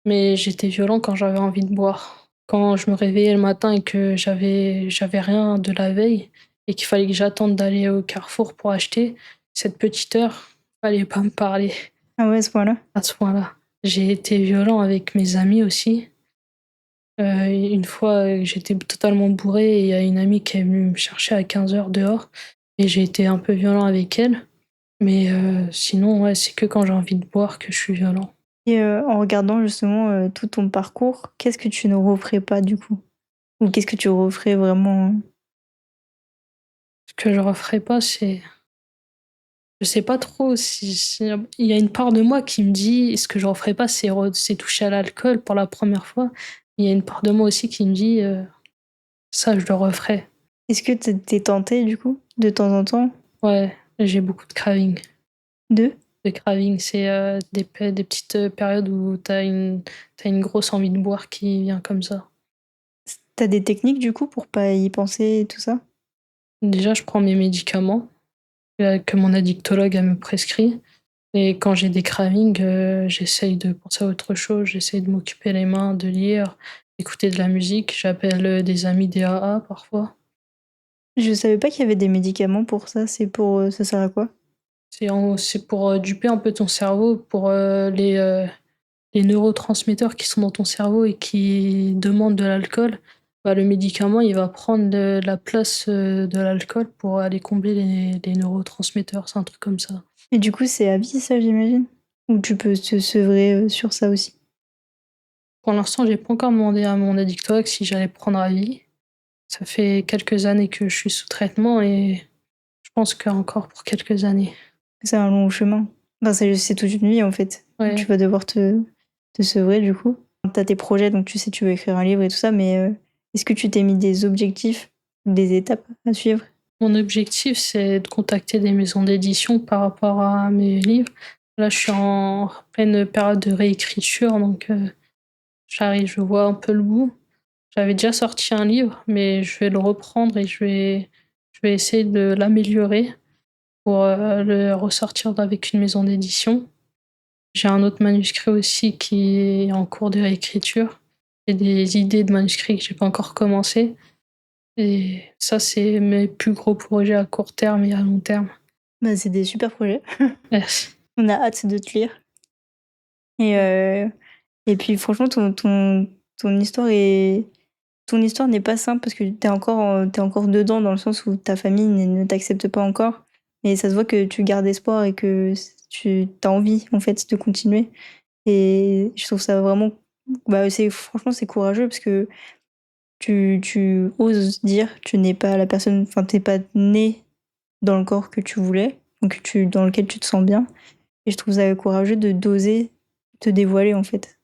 mais j'étais violent quand j'avais envie de boire. Quand je me réveillais le matin et que j'avais rien de la veille et qu'il fallait que j'attende d'aller au Carrefour pour acheter, cette petite heure, fallait pas me parler Ah ouais, à ce point-là? à ce point-là. J'ai été violent avec mes amis aussi. Une fois, j'étais totalement bourré et il y a une amie qui est venue me chercher à 15 heures dehors et j'ai été un peu violent avec elle. Mais sinon, ouais, c'est que quand j'ai envie de boire que je suis violent. Et en regardant justement, tout ton parcours, qu'est-ce que tu ne referais pas du coup? Ou qu'est-ce que tu referais vraiment? Ce que je referais pas, c'est je sais pas trop si il y a une part de moi qui me dit: «Ce que je referais pas, c'est toucher à l'alcool pour la première fois». Il y a une part de moi aussi qui me dit: «Ça, je le referais». Est-ce que tu es tentée du coup, de temps en temps? Ouais, j'ai beaucoup de craving. De? Le craving, c'est, des petites, périodes où t'as une grosse envie de boire qui vient comme ça. T'as des techniques du coup pour pas y penser et tout ça? Déjà, je prends mes médicaments, que mon addictologue elle me prescrit et quand j'ai des cravings, j'essaye de penser à autre chose, j'essaye de m'occuper les mains, de lire, d'écouter de la musique. J'appelle, des amis DAA parfois. Je savais pas qu'il y avait des médicaments pour ça, ça sert à quoi? C'est pour, duper un peu ton cerveau, pour, les neurotransmetteurs qui sont dans ton cerveau et qui demandent de l'alcool. Bah, le médicament, il va prendre la place, de l'alcool pour aller combler les neurotransmetteurs, c'est un truc comme ça. Et du coup, c'est à vie ça, j'imagine? Ou tu peux te sevrer, sur ça aussi? Pour l'instant, j'ai pas encore demandé à mon addictologue si j'allais prendre à vie. Ça fait quelques années que je suis sous traitement et je pense qu'encore pour quelques années. C'est un long chemin. Enfin, c'est toute une vie en fait. Tu Ouais. vas devoir te sevrer du coup. T'as tes projets, donc tu sais tu veux écrire un livre et tout ça, mais est-ce que tu t'es mis des objectifs, des étapes à suivre? Mon objectif, c'est de contacter des maisons d'édition par rapport à mes livres. Là, je suis en pleine période de réécriture, donc je vois un peu le bout. J'avais déjà sorti un livre, mais je vais le reprendre et je vais essayer de l'améliorer pour, le ressortir avec une maison d'édition. J'ai un autre manuscrit aussi qui est en cours de réécriture. J'ai des idées de manuscrits que j'ai pas encore commencé et ça, c'est mes plus gros projets à court terme et à long terme. Bah, c'est des super projets. Merci. On a hâte de te lire et puis franchement ton histoire n'est pas simple parce que tu encore dedans dans le sens où ta famille ne t'accepte pas encore, mais ça se voit que tu gardes espoir et que tu as envie en fait de continuer et je trouve ça vraiment bah, c'est courageux parce que tu oses dire tu n'es pas la personne enfin, tu pas né dans le corps que tu voulais, donc dans lequel tu te sens bien et je trouve ça courageux de d'oser te dévoiler en fait.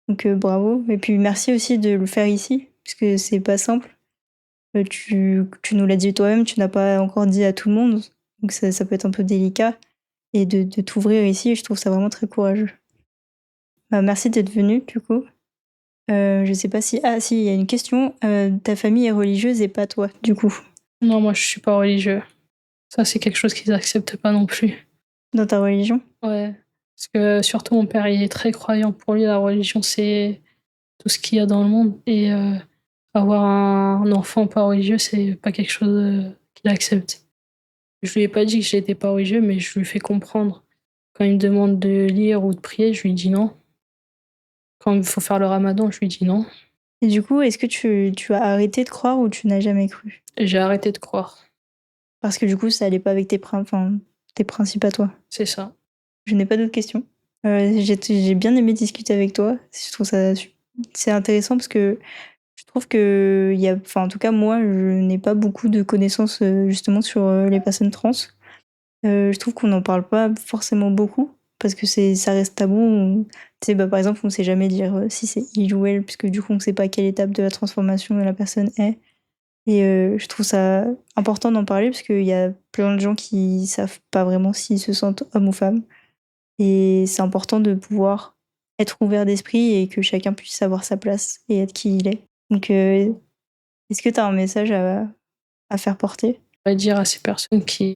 Donc bravo et puis merci aussi de le faire ici, parce que c'est pas simple. Tu nous l'as dit toi-même, tu n'as pas encore dit à tout le monde, donc ça peut être un peu délicat et de t'ouvrir ici, je trouve ça vraiment très courageux. Bah, merci d'être venu du coup. Je sais pas si si, il y a une question, ta famille est religieuse et pas toi, du coup, Non, moi, je suis pas religieux. Ça, c'est quelque chose qu'ils acceptent pas non plus. dans ta religion? Ouais. Parce que surtout mon père, il est très croyant. Pour lui, la religion, c'est tout ce qu'il y a dans le monde et avoir un enfant pas religieux, c'est pas quelque chose, qu'il accepte. Je lui ai pas dit que j'étais pas religieux, mais je lui fais comprendre. Quand il me demande de lire ou de prier, je lui dis non. Quand il faut faire le ramadan, je lui dis non. Et du coup, est-ce que tu as arrêté de croire ou tu n'as jamais cru? Et j'ai arrêté de croire. Parce que du coup, ça allait pas avec tes principes à toi. C'est ça. Je n'ai pas d'autres questions. J'ai bien aimé discuter avec toi. Je trouve ça c'est intéressant parce que je trouve que en tout cas, moi, je n'ai pas beaucoup de connaissances justement sur les personnes trans. Je trouve qu'on n'en parle pas forcément beaucoup parce que ça reste tabou. Tu sais, par exemple, on ne sait jamais dire si c'est il ou elle, puisque du coup, on ne sait pas quelle étape de la transformation la personne est. Et je trouve ça important d'en parler parce qu'il y a plein de gens qui savent pas vraiment s'ils se sentent hommes ou femmes. Et c'est important de pouvoir être ouvert d'esprit et que chacun puisse avoir sa place et être qui il est. Donc, est-ce que tu as un message à faire porter? Je vais dire à ces personnes qui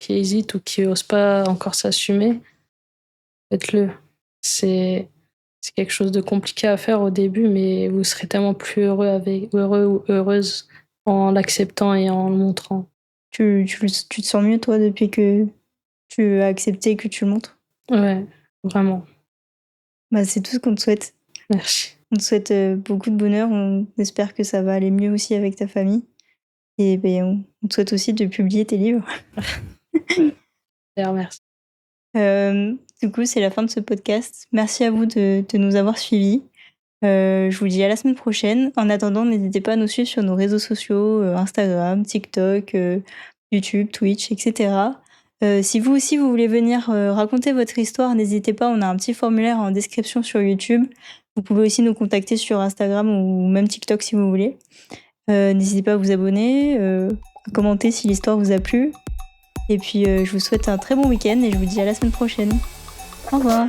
hésitent ou qui osent pas encore s'assumer, faites-le. C'est quelque chose de compliqué à faire au début, mais vous serez tellement plus heureux ou heureuse en l'acceptant et en le montrant. Tu te sens mieux, toi, depuis que tu as accepté et que tu le montres? Ouais, vraiment. Bah, c'est tout ce qu'on te souhaite. Merci. On te souhaite beaucoup de bonheur. On espère que ça va aller mieux aussi avec ta famille. Et ben, on te souhaite aussi de publier tes livres. Merci. Du coup, c'est la fin de ce podcast. Merci à vous de nous avoir suivis. Je vous dis à la semaine prochaine. En attendant, n'hésitez pas à nous suivre sur nos réseaux sociaux, Instagram, TikTok, YouTube, Twitch, etc. Si vous aussi vous voulez venir raconter votre histoire, n'hésitez pas, on a un petit formulaire en description sur YouTube. Vous pouvez aussi nous contacter sur Instagram ou même TikTok si vous voulez. N'hésitez pas à vous abonner, à commenter si l'histoire vous a plu. Et puis je vous souhaite un très bon week-end et je vous dis à la semaine prochaine. Au revoir.